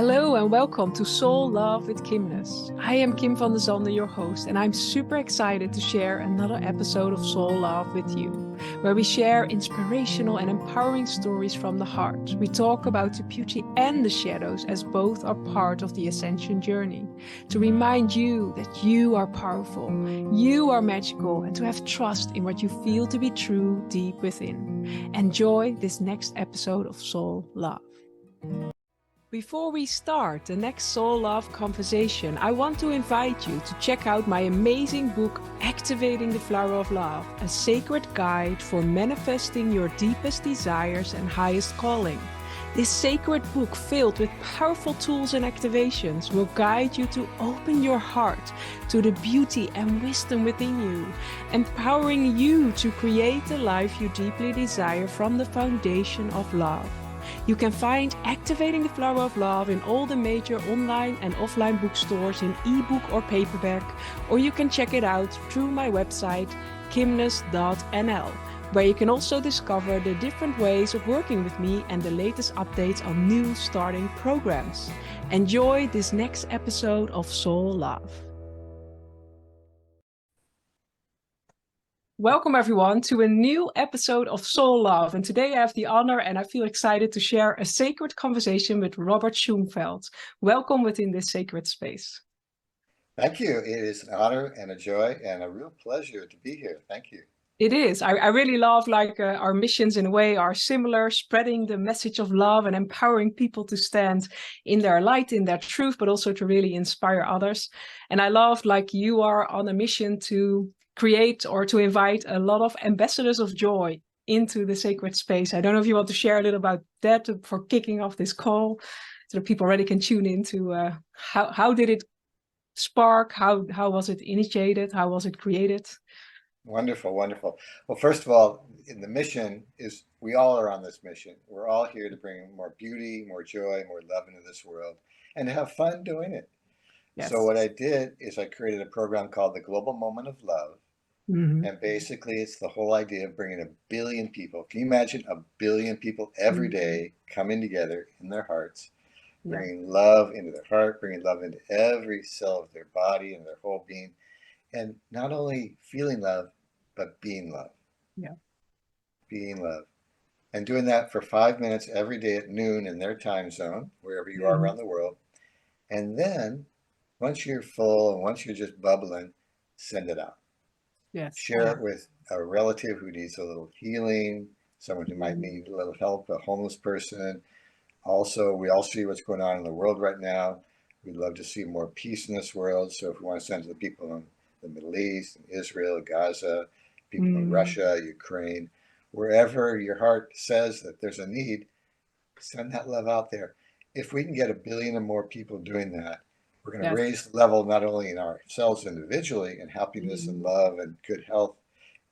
Hello and welcome to Soul Love with Kimness. I am Kim van der Zande, your host, and I'm super excited to share another episode of Soul Love with you, where we share inspirational and empowering stories from the heart. We talk about the beauty and the shadows as both are part of the ascension journey, to remind you that you are powerful, you are magical, and to have trust in what you feel to be true deep within. Enjoy this next episode of Soul Love. Before we start the next Soul Love conversation, I want to invite you to check out my amazing book, Activating the Flower of Love, a sacred guide for manifesting your deepest desires and highest calling. This sacred book, filled with powerful tools and activations, will guide you to open your heart to the beauty and wisdom within you, empowering you to create the life you deeply desire from the foundation of love. You can find Activating the Flower of Love in all the major online and offline bookstores in ebook or paperback, or you can check it out through my website, kimness.nl, where you can also discover the different ways of working with me and the latest updates on new starting programs. Enjoy this next episode of Soul Love. Welcome everyone to a new episode of Soul Love, and today I have the honor and I feel excited to share a sacred conversation with Robert Schoenfeld. Welcome within this sacred space. Thank you. It is an honor and a joy and a real pleasure to be here. Thank you. It is. I really love our missions in a way are similar, spreading the message of love and empowering people to stand in their light, in their truth, but also to really inspire others. And I love you are on a mission to create or to invite a lot of ambassadors of joy into the sacred space. I don't know if you want to share a little about that for kicking off this call, so that people already can tune into how did it spark, how was it initiated, how was it created? Wonderful, wonderful. Well, first of all, the mission is we all are on this mission. We're all here to bring more beauty, more joy, more love into this world and to have fun doing it. Yes. So what I did is I created a program called the Global Moment of Love. Mm-hmm. And basically it's the whole idea of bringing 1 billion people. Can you imagine 1 billion people every day coming together in their hearts, bringing love into their heart, bringing love into every cell of their body and their whole being. And not only feeling love, but being love. Yeah. Being love. And doing that for 5 minutes every day at noon in their time zone, wherever you are around the world. And then once you're full and once you're just bubbling, send it out. Yes. Share it with a relative who needs a little healing, someone who might need a little help, a homeless person. Also, we all see what's going on in the world right now. We'd love to see more peace in this world. So if we want to send to the people in the Middle East, in Israel, Gaza, people in Russia, Ukraine, wherever your heart says that there's a need, send that love out there. If we can get 1 billion or more people doing that, we're going to raise the level not only in ourselves individually and happiness and love and good health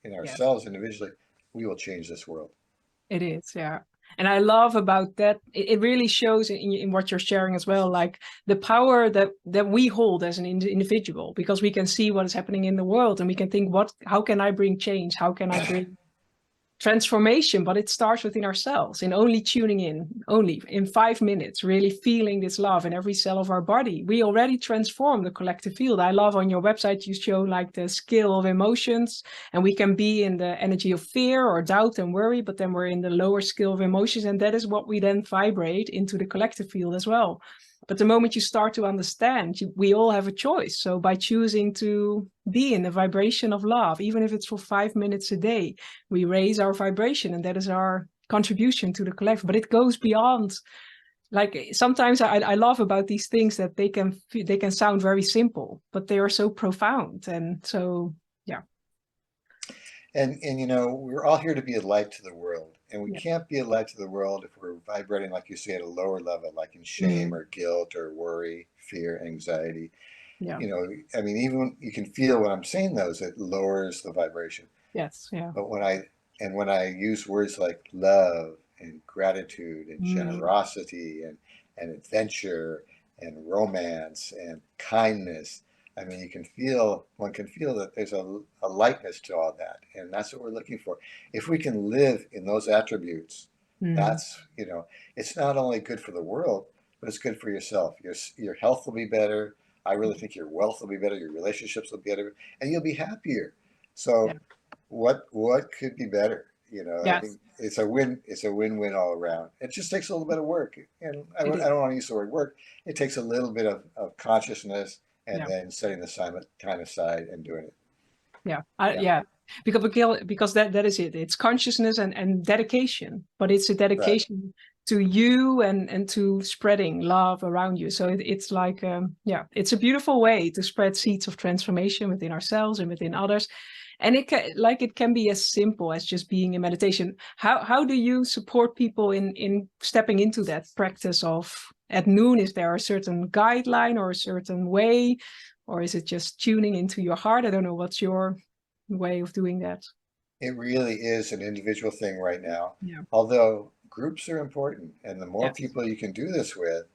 in ourselves individually, we will change this world. It is, yeah. And I love about that, it really shows in what you're sharing as well, like the power that we hold as an individual, because we can see what is happening in the world and we can think, how can I bring change? How can I bring transformation? But it starts within ourselves, in only tuning in, only in 5 minutes, really feeling this love in every cell of our body. We already transform the collective field. I love on your website, you show the scale of emotions, and we can be in the energy of fear or doubt and worry, but then we're in the lower scale of emotions. And that is what we then vibrate into the collective field as well. But the moment you start to understand, we all have a choice. So by choosing to be in the vibration of love, even if it's for 5 minutes a day, we raise our vibration, and that is our contribution to the collective. But it goes beyond. Sometimes I love about these things that they can sound very simple, but they are so profound. And so, yeah. And we're all here to be a light to the world. And we can't be a light to the world if we're vibrating, like you say, at a lower level, like in shame or guilt or worry, fear, anxiety. Yeah. Even you can feel when I'm saying those, it lowers the vibration. Yes. Yeah. But when I use words like love and gratitude and generosity and adventure and romance and kindness, one can feel that there's a lightness to all that. And that's what we're looking for. If we can live in those attributes, that's, it's not only good for the world, but it's good for yourself. Your health will be better. I really think your wealth will be better. Your relationships will be better, and you'll be happier. Yeah. So what could be better? I Yes. think it's a win. It's a win-win all around. It just takes a little bit of work, and I It is. don't want to use the word work. It takes a little bit of consciousness, and Yeah. then setting the time aside and doing it. Yeah. Yeah, Yeah. Because that is it. It's consciousness and dedication, but it's a right. dedication to you and to spreading love around you. So it's like, yeah, it's a beautiful way to spread seeds of transformation within ourselves and within others. And it can be as simple as just being in meditation. How do you support people in stepping into that practice of at noon? Is there a certain guideline or a certain way, or is it just tuning into your heart? I don't know. What's your way of doing that? It really is an individual thing right now. Yeah. Although groups are important, and the more Yes. people you can do this with,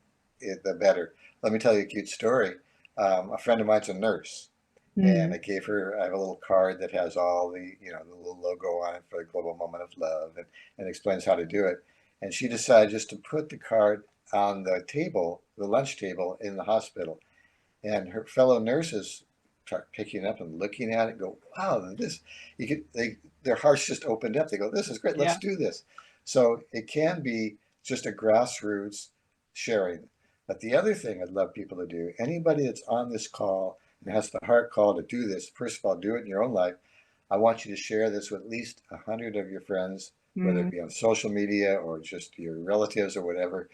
the better. Let me tell you a cute story. A friend of mine's a nurse, and Mm. I have a little card that has all the little logo on it for the Global Moment of Love, and explains how to do it. And she decided just to put the card on the table, the lunch table in the hospital. And her fellow nurses start picking up and looking at it and go, wow, this, their hearts just opened up. They go, this is great, let's Yeah. do this. So it can be just a grassroots sharing. But the other thing I'd love people to do, anybody that's on this call and has the heart call to do this, first of all, do it in your own life. I want you to share this with at least 100 of your friends, whether it Mm. be on social media or just your relatives or whatever.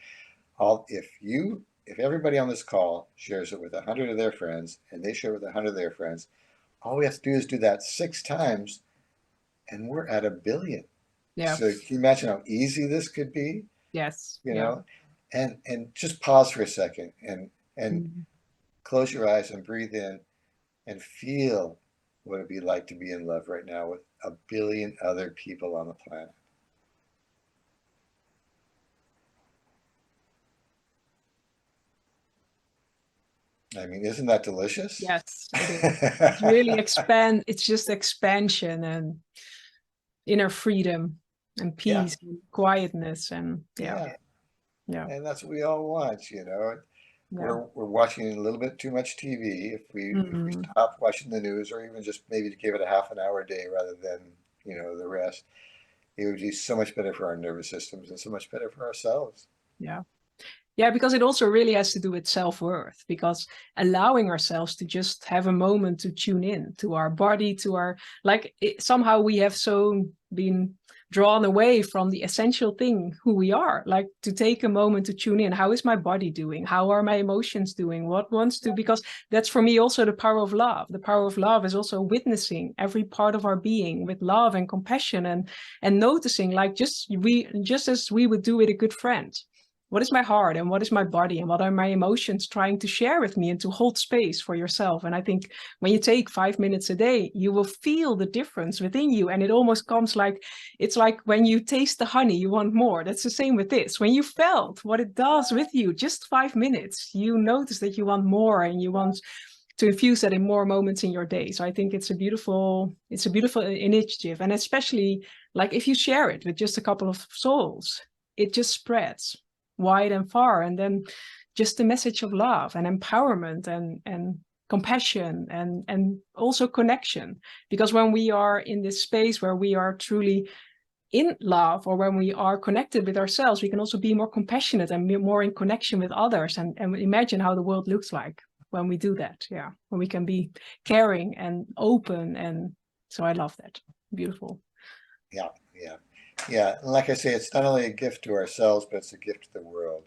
If everybody on this call shares it with 100 of their friends and they share it with 100 of their friends, all we have to do is do that 6 times and we're at 1 billion. Yeah. So can you imagine how easy this could be? Yes. You Yeah. know, and just pause for a second and Mm. close your eyes and breathe in and feel what it'd be like to be in love right now with 1 billion other people on the planet. I mean, isn't that delicious? Yes, it is. It's really expand. It's just expansion and inner freedom and Yeah, peace and quietness and yeah, yeah. yeah, And that's what we all want. yeah. We're watching a little bit too much TV. If we Mm. stop watching the news, or even just maybe to give it a half an hour a day rather than the rest, it would be so much better for our nervous systems and so much better for ourselves. Yeah. Yeah, because it also really has to do with self-worth, because allowing ourselves to just have a moment to tune in to our body, to our, somehow we have so been drawn away from the essential thing, who we are, like to take a moment to tune in. How is my body doing? How are my emotions doing? What wants to, because that's for me also the power of love. The power of love is also witnessing every part of our being with love and compassion and noticing, like just as we would do with a good friend. What is my heart and what is my body and what are my emotions trying to share with me, and to hold space for yourself? And I think when you take 5 minutes a day, you will feel the difference within you. And it almost comes like, it's like when you taste the honey, you want more. That's the same with this. When you felt what it does with you, just 5 minutes, you notice that you want more and you want to infuse that in more moments in your day. So I think it's a beautiful initiative. And especially like if you share it with just a couple of souls, it just spreads wide and far. And then just the message of love and empowerment and compassion and also connection. Because when we are in this space where we are truly in love, or when we are connected with ourselves, we can also be more compassionate and be more in connection with others, and imagine how the world looks like when we do that. Yeah, when we can be caring and open. And so I love that. Beautiful. Yeah, yeah, yeah. And like I say, it's not only a gift to ourselves, but it's a gift to the world.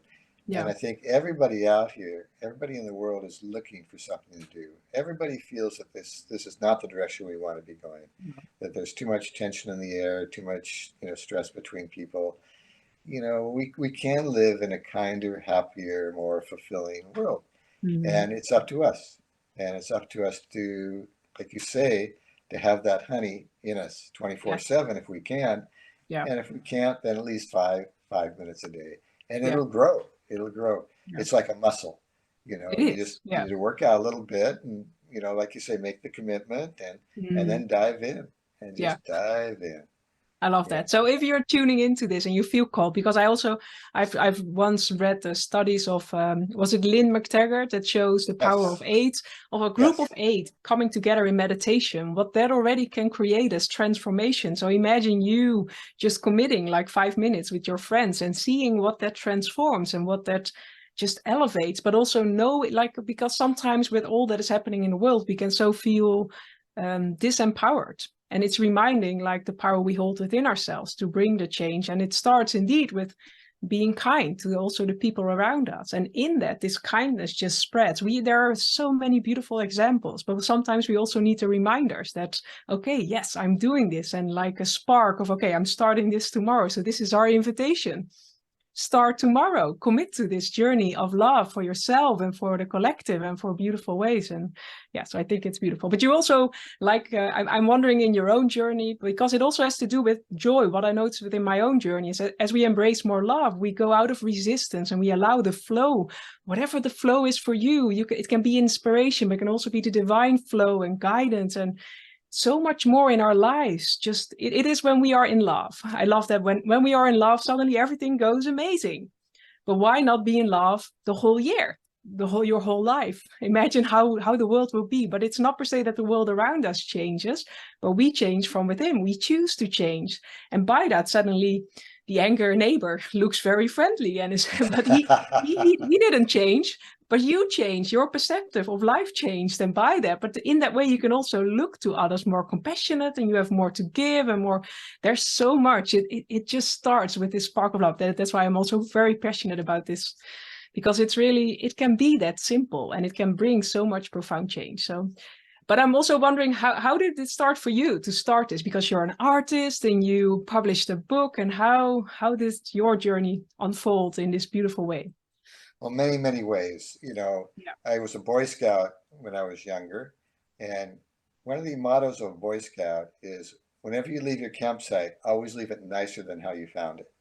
And Yeah. I think everybody out here, everybody in the world is looking for something to do. Everybody feels that this is not the direction we want to be going, that there's too much tension in the air, too much, stress between people. We can live in a kinder, happier, more fulfilling world. Mm. And it's up to us. And it's up to us to, like you say, to have that honey in us Yes. 24/7 if we can. Yeah. And if we can't, then at least five minutes a day. And Yeah. it'll grow. It'll grow. Yeah. It's like a muscle. It You is. just Yeah. need to work out a little bit and, like you say, make the commitment and Mm. then dive in and Yeah. just dive in. I love Yeah. that. So if you're tuning into this and you feel called, because I've once read the studies of was it Lynn McTaggart that shows the power Yes. of eight, of a group Yes. of eight coming together in meditation, what that already can create as transformation. So imagine you just committing like 5 minutes with your friends and seeing what that transforms and what that just elevates, but also know it, like, because sometimes with all that is happening in the world, we can so feel disempowered. And it's reminding like the power we hold within ourselves to bring the change. And it starts indeed with being kind to also the people around us. And in that, this kindness just spreads. There are so many beautiful examples, but sometimes we also need the reminders that, okay, yes, I'm doing this. And like a spark of, okay, I'm starting this tomorrow. So this is our invitation. Start tomorrow, commit to this journey of love for yourself and for the collective and for beautiful ways. And yeah, so I think it's beautiful. But you also like, I'm wondering in your own journey, because it also has to do with joy. What I noticed within my own journey is that as we embrace more love, we go out of resistance and we allow the flow, whatever the flow is for you. It can be inspiration, but it can also be the divine flow and guidance and so much more in our lives. Just it is when we are in love. I love that when we are in love, suddenly everything goes amazing. But why not be in love the whole year, your whole life? Imagine how the world will be. But it's not per se that the world around us changes, but we change from within. We choose to change, and by that, suddenly the angry neighbor looks very friendly and is, but he didn't change. But you change, your perspective of life changed, and by that, but in that way, you can also look to others more compassionate, and you have more to give and more. There's so much. It just starts with this spark of love. That's why I'm also very passionate about this, because it's really, it can be that simple and it can bring so much profound change. So, but I'm also wondering how did it start for you to start this? Because you're an artist and you published a book, and how did your journey unfold in this beautiful way? Well, many, many ways. Yeah. I was a Boy Scout when I was younger, and one of the mottos of a Boy Scout is whenever you leave your campsite, always leave it nicer than how you found it.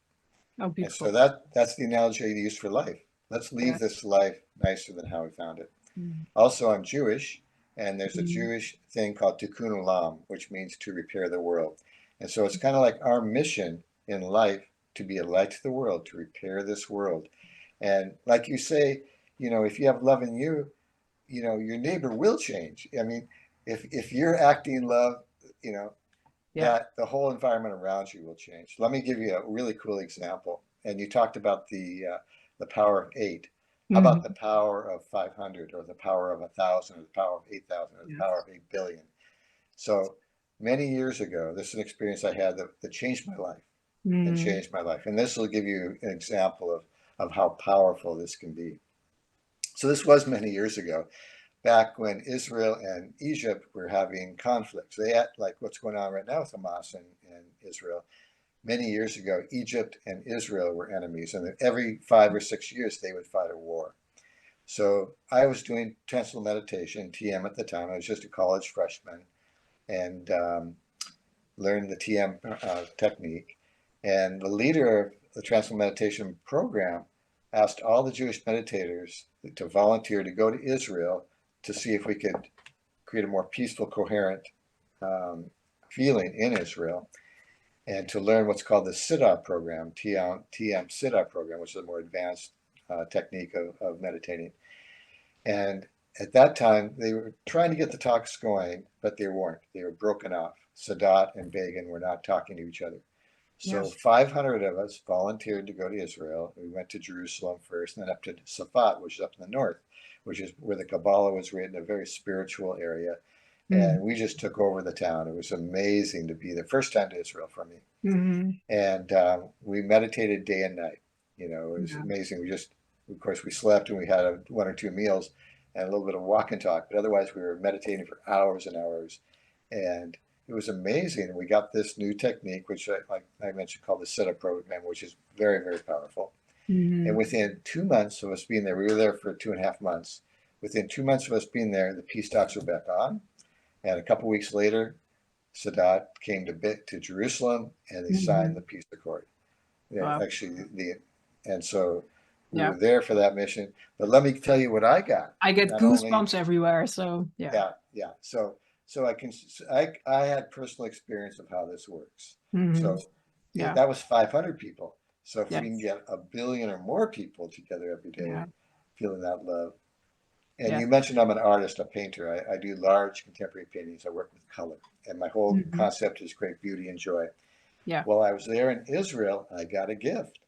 Oh, And so beautiful. that's the analogy I use for life. Let's leave Yes. this life nicer than how we found it. Mm. Also, I'm Jewish, and there's a Mm. Jewish thing called Tikkun Olam, which means to repair the world. And so it's kind of like our mission in life to be a light to the world, to repair this world. And like you say, if you have love in you, your neighbor will change. I mean, if you're acting in love, you know, Yeah. that the whole environment around you will change. Let me give you a really cool example. And you talked about the power of eight. How about the Mhm. power of 500, or the power of 1,000, or the power of 8,000, or the power Yes. of 8 billion? So many years ago, this is an experience I had that changed my life and Mm. changed my life. And this will give you an example of how powerful this can be. So this was many years ago, back when Israel and Egypt were having conflicts. They had like what's going on right now with Hamas and Israel. Many years ago, Egypt and Israel were enemies, and every 5 or 6 years they would fight a war. So I was doing transcendental meditation, TM at the time. I was just a college freshman, and learned the TM technique. And the leader of the transcendental meditation program asked all the Jewish meditators to volunteer to go to Israel to see if we could create a more peaceful, coherent um, feeling in Israel, and to learn what's called the Siddha program, TM Siddha program, which is a more advanced technique of meditating. And at that time, they were trying to get the talks going, but they weren't. They were broken off. Sadat and Begin were not talking to each other. So Yes. 500 of us volunteered to go to Israel. We went to Jerusalem first, and then up to Safat, which is up in the north, which is where the Kabbalah was written, a very spiritual area. Mm. And we just took over the town. It was amazing to be the first time to Israel for me. Mhm. And we meditated day and night. It was Yeah. amazing. Of course, we slept and we had one or two meals and a little bit of walk and talk. But otherwise, we were meditating for hours and hours. And it was amazing. We got this new technique, which, like I mentioned, called the Siddha program, which is very, very powerful. And Mhm. within 2 months of us being there, we were there for 2.5 months. Within 2 months of us being there, the peace talks were back on. And a couple of weeks later, Sadat came to Jerusalem, and they signed the Mhm. peace accord. Yeah, Wow. actually, and so we Yeah. were there for that mission. But let me tell you what I got. I get Not only, goosebumps everywhere. So yeah. yeah, yeah. So I had personal experience of how this works. Hmm. So Yeah. that was 500 people. So if we can Yes. get a billion or more people together every day Yeah. feeling that love. And Yes. you mentioned I'm an artist, a painter. I do large contemporary paintings. I work with color. And my whole Hmm. concept is create beauty and joy. Yeah. Well, I was there in Israel, I got a gift.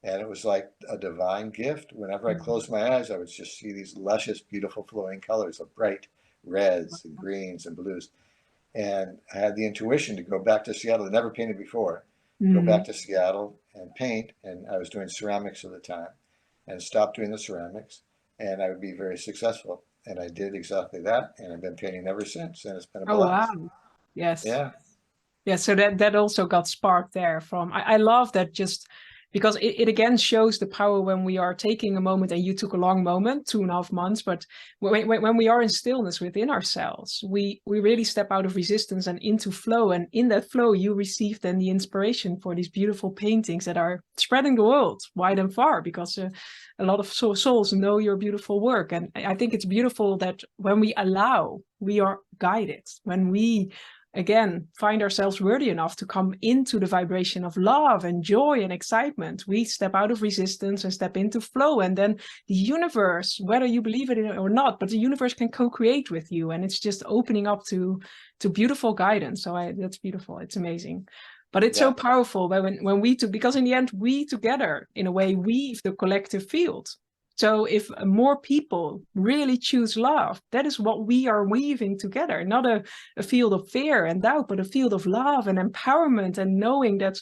And it was like a divine gift. Whenever I Mhm. closed my eyes, I would just see these luscious, beautiful, flowing colors of bright reds and greens and blues. And I had the intuition to go back to Seattle. I never painted before. Go back Mhm. to Seattle and paint. And I was doing ceramics at the time and stopped doing the ceramics. And I would be very successful. And I did exactly that. And I've been painting ever since. And it's been a Oh, blast. wow. Yes. Yeah. Yeah, so that also got sparked there from I love that just because it again shows the power when we are taking a moment, and you took a long moment, 2.5 months, but when we are in stillness within ourselves, we really step out of resistance and into flow. And in that flow, you receive then the inspiration for these beautiful paintings that are spreading the world wide and far, because a lot of souls know your beautiful work. And I think it's beautiful that when we allow, we are guided. When we again find ourselves worthy enough to come into the vibration of love and joy and excitement, we step out of resistance and step into flow. And then the universe, whether you believe it or not, but the universe can co-create with you, and it's just opening up to beautiful guidance. So that's beautiful. It's amazing. But it's so Yeah. powerful when we two, because in the end we together in a way weave the collective field. So if more people really choose love, that is what we are weaving together, not a field of fear and doubt, but a field of love and empowerment, and knowing that,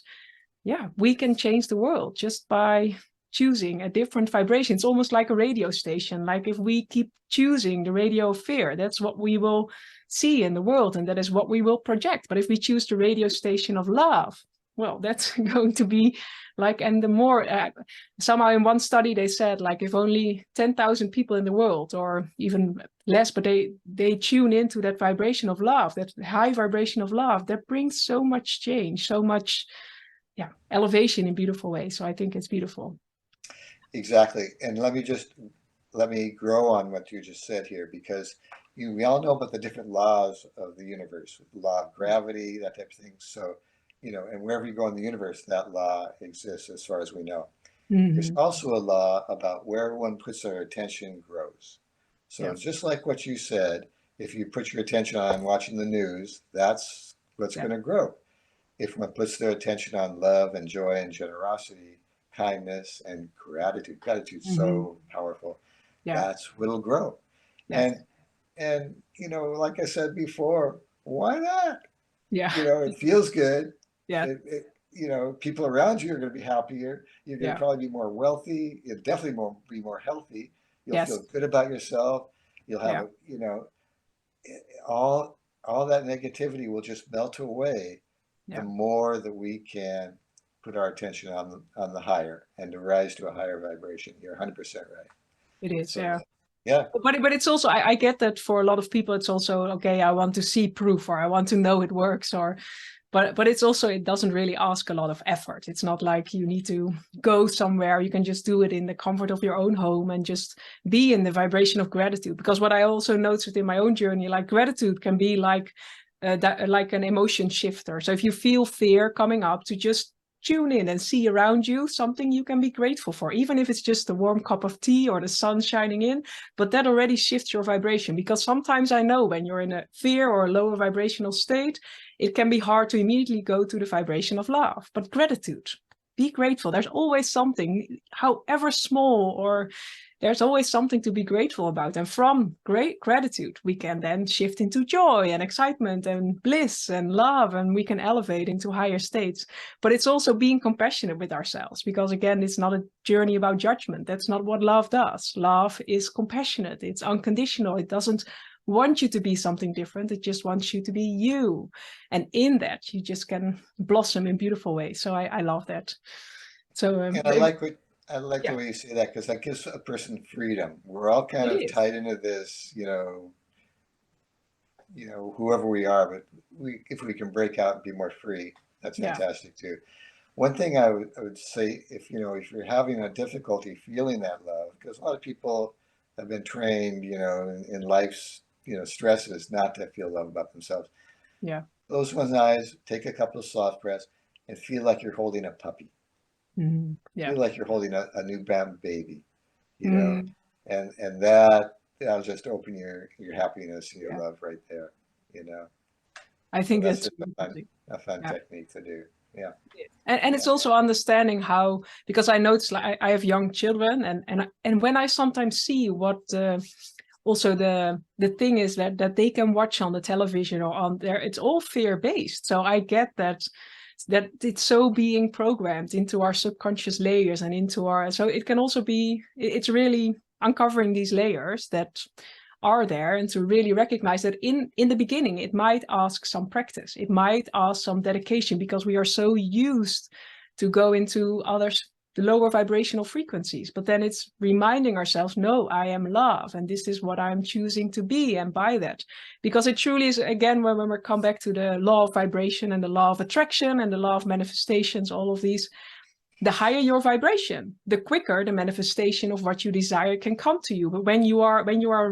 yeah, we can change the world just by choosing a different vibration. It's almost like a radio station. Like if we keep choosing the radio of fear, that's what we will see in the world, and that is what we will project. But if we choose the radio station of love, well, that's going to be like, and the more, somehow in one study they said, like if only 10,000 people in the world, or even less, but they tune into that vibration of love, that high vibration of love, that brings so much change, so much, yeah, elevation in beautiful ways. So I think it's beautiful. Exactly. And let me grow on what you just said here, because we all know about the different laws of the universe, law of gravity, that type of thing. So, and wherever you go in the universe, that law exists as far as we know. There's Mm-hmm. also a law about where one puts their attention grows. So Yeah. it's just like what you said, if you put your attention on watching the news, that's what's Yeah. going to grow. If one puts their attention on love and joy and generosity, kindness and gratitude's Mm-hmm. so powerful. Yeah. That's what'll grow. Yes. And like I said before, why not? Yeah. It feels good. Yeah. People around you are going to be happier. You're going to Yeah. probably be more wealthy. You'll definitely be more healthy. You'll Yes. feel good about yourself. You'll have Yeah. all all that negativity will just melt away the Yeah. more that we can put our attention on the higher and to rise to a higher vibration. You're 100% right. It is. So Yeah. yeah, But it's also, I get that for a lot of people it's also okay, I want to see proof, or I want to know it works, or but it's also, it doesn't really ask a lot of effort. It's not like you need to go somewhere. You can just do it in the comfort of your own home and just be in the vibration of gratitude. Because what I also noticed in my own journey, like gratitude can be like like an emotion shifter. So if you feel fear coming up, to just tune in and see around you something you can be grateful for, even if it's just a warm cup of tea or the sun shining in. But that already shifts your vibration, because sometimes I know when you're in a fear or a lower vibrational state, it can be hard to immediately go to the vibration of love. But gratitude, be grateful. There's always something, however small, or there's always something to be grateful about. And from great gratitude, we can then shift into joy and excitement and bliss and love, and we can elevate into higher states. But it's also being compassionate with ourselves, because again, it's not a journey about judgment. That's not what love does. Love is compassionate. It's unconditional. It doesn't want you to be something different. It just wants you to be you. And in that, you just can blossom in beautiful ways. So I love that. So and I like the yeah, way you say that, because that gives a person freedom. We're all kind it of is. tied into this, whoever we are, but if we can break out and be more free, that's Yeah, fantastic too. One thing I would say, if you're having a difficulty feeling that love, because a lot of people have been trained, in life's, stresses not to feel love about themselves. yeah, Close one's eyes, take a couple of soft breaths, and feel like you're holding a puppy. Yeah. Feel like you're holding a newborn baby, you know, Mm, and that'll just open your happiness and your yeah. love right there, you know. I So think that's that's just really something. a fun Yeah. technique to do. Yeah, And yeah. it's also understanding how, because I notice, like I have young children, and when I sometimes see what also the thing is that they can watch on the television or on there, it's all fear based. So I get that it's so being programmed into our subconscious layers and into our, so it can also be, it's really uncovering these layers that are there, and to really recognize that in the beginning it might ask some practice, it might ask some dedication, because we are so used to go into others, the lower vibrational frequencies. But then it's reminding ourselves, no, I am love, and this is what I'm choosing to be, and by that, because it truly is, again, when we come back to the law of vibration and the law of attraction and the law of manifestations, all of these, the higher your vibration, the quicker the manifestation of what you desire can come to you. But when you are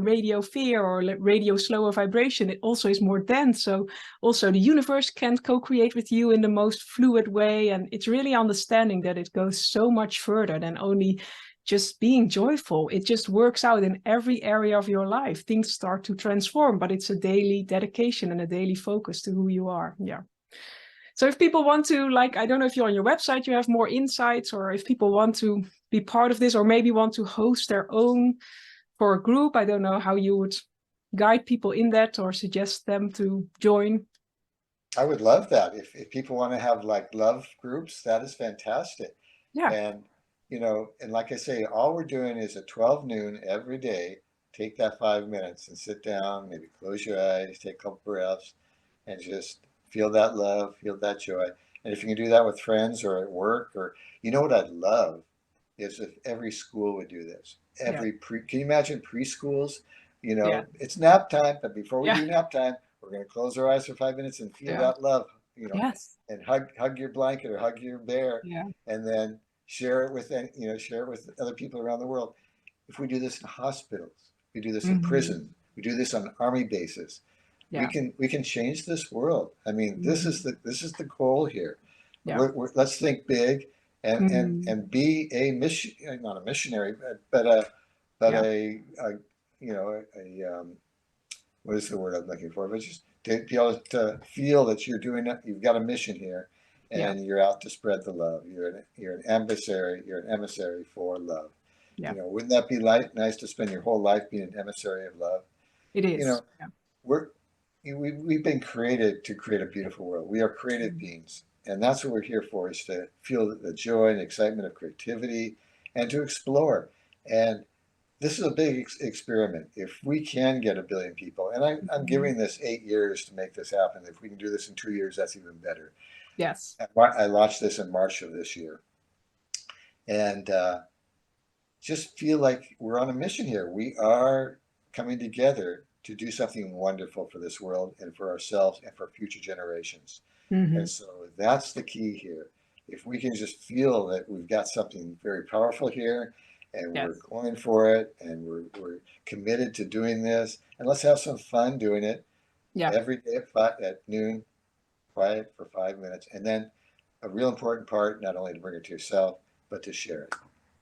radio fear or radio slower vibration, it also is more dense. So also the universe can co-create with you in the most fluid way. And it's really understanding that it goes so much further than only just being joyful. It just works out in every area of your life. Things start to transform, but it's a daily dedication and a daily focus to who you are. Yeah. So if people want to, like, I don't know if you're on your website, you have more insights, or if people want to be part of this, or maybe want to host their own for a group, I don't know how you would guide people in that or suggest them to join. I would love that. If people want to have like love groups, that is fantastic. Yeah. And, you know, and like I say, all we're doing is at 12 noon every day, take that 5 minutes and sit down, maybe close your eyes, take a couple breaths, and just feel that love, feel that joy. And if you can do that with friends or at work, or, you know what I'd love is if every school would do this. Yeah. Can you imagine preschools? You Yeah. know, it's nap time, but before we Yeah. do nap time, we're going to close our eyes for 5 minutes and feel Yeah. that love, you know, Yes. and hug your blanket or hug your bear, Yeah. and then share it with, you know, share it with other people around the world. If we do this in hospitals, we do this in Mm-hmm. prison, we do this on army bases, Yeah. we can change this world. I mean, Mm-hmm. this is the goal here. Yeah. Let's think big Mm-hmm. and be a mission, not a missionary, but Yeah. a you know what is the word I'm looking for? But just to be able to feel that you're doing it, you've got a mission here, Yeah. and you're out to spread the love. You're an emissary. You're an emissary for love. Yeah. You know, wouldn't that be nice to spend your whole life being an emissary of love? It You is. know, Yeah. we're we've been created to create a beautiful world. We are creative Mm-hmm. beings, and that's what we're here for: is to feel the joy and excitement of creativity, and to explore. And this is a big experiment. If we can get 1 billion people, and I'm Mm-hmm. giving this 8 years to make this happen. If we can do this in 2 years, that's even better. Yes. I launched this in March of this year, and just feel like we're on a mission here. We are coming together to do something wonderful for this world and for ourselves and for future generations. Mm-hmm. And so that's the key here. If we can just feel that we've got something very powerful here and we're Yes. going for it and we're committed to doing this, and let's have some fun doing it Yeah. every day at noon, quiet for 5 minutes. And then a real important part, not only to bring it to yourself, but to share it.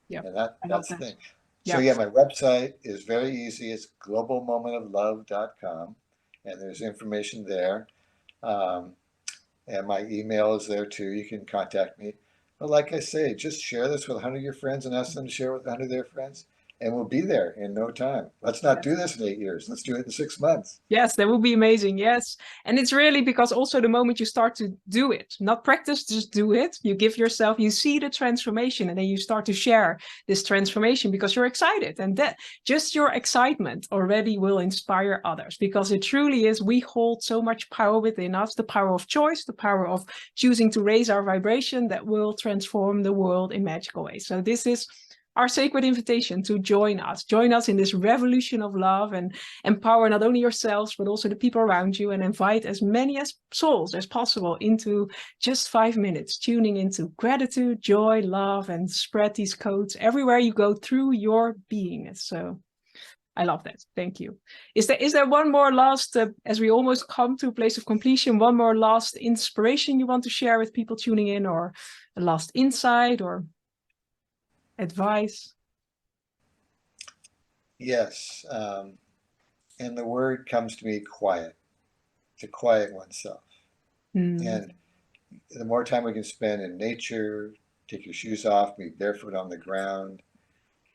Yeah. And I love that's the that. thing. So Yeah. yeah, my website is very easy. It's globalmomentoflove.com, and there's information there. Um, and my email is there too. You can contact me. But like I say, just share this with 100 of your friends and ask them to share it with 100 of their friends, and we'll be there in no time. Let's not Yes. do this in 8 years. Let's do it in 6 months. Yes, that would be amazing. Yes. And it's really because also the moment you start to do it, not practice, just do it, you give yourself, you see the transformation, and then you start to share this transformation because you're excited. And that just your excitement already will inspire others, because it truly is, we hold so much power within us, the power of choice, the power of choosing to raise our vibration that will transform the world in magical ways. So this is our sacred invitation to join us in this revolution of love, and empower not only yourselves, but also the people around you, and invite as many as souls as possible into just 5 minutes, tuning into gratitude, joy, love, and spread these codes everywhere you go through your beingness. So I love that. Thank you. Is there one more last, as we almost come to a place of completion, one more last inspiration you want to share with people tuning in, or a last insight or advice? Yes. And the word comes to me quiet, to quiet oneself. And the more time we can spend in nature, take your shoes off, be barefoot on the ground.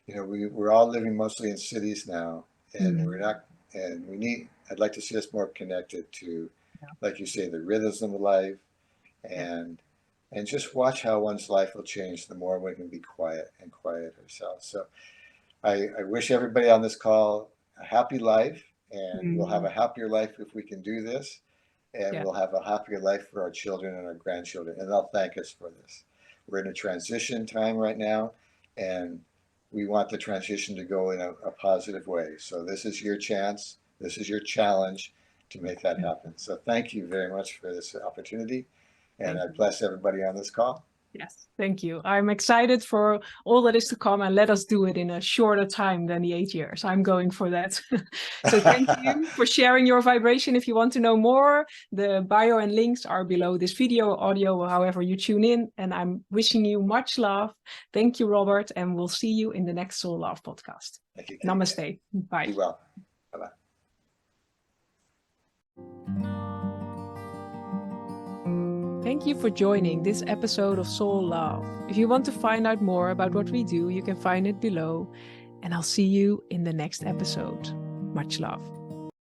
You know, we're all living mostly in cities now, and we're not, and we need, I'd like to see us more connected to, like you say, the rhythms of life, and just watch how one's life will change the more we can be quiet and quiet ourselves. So I wish everybody on this call a happy life, and we'll have a happier life if we can do this, and we'll have a happier life for our children and our grandchildren, and they'll thank us for this. We're in a transition time right now, and we want the transition to go in a positive way. So this is your chance, this is your challenge to make that happen. So thank you very much for this opportunity, and I bless everybody on this call. Yes, thank you. I'm excited for all that is to come, and let us do it in a shorter time than the 8 years. I'm going for that. So thank you for sharing your vibration. If you want to know more, the bio and links are below this video, audio, however you tune in. And I'm wishing you much love. Thank you, Robert. And we'll see you in the next Soul Love podcast. Thank you. Namaste. Bye. Be well. Bye-bye. Thank you for joining this episode of Soul Love. If you want to find out more about what we do, you can find it below. And I'll see you in the next episode. Much love.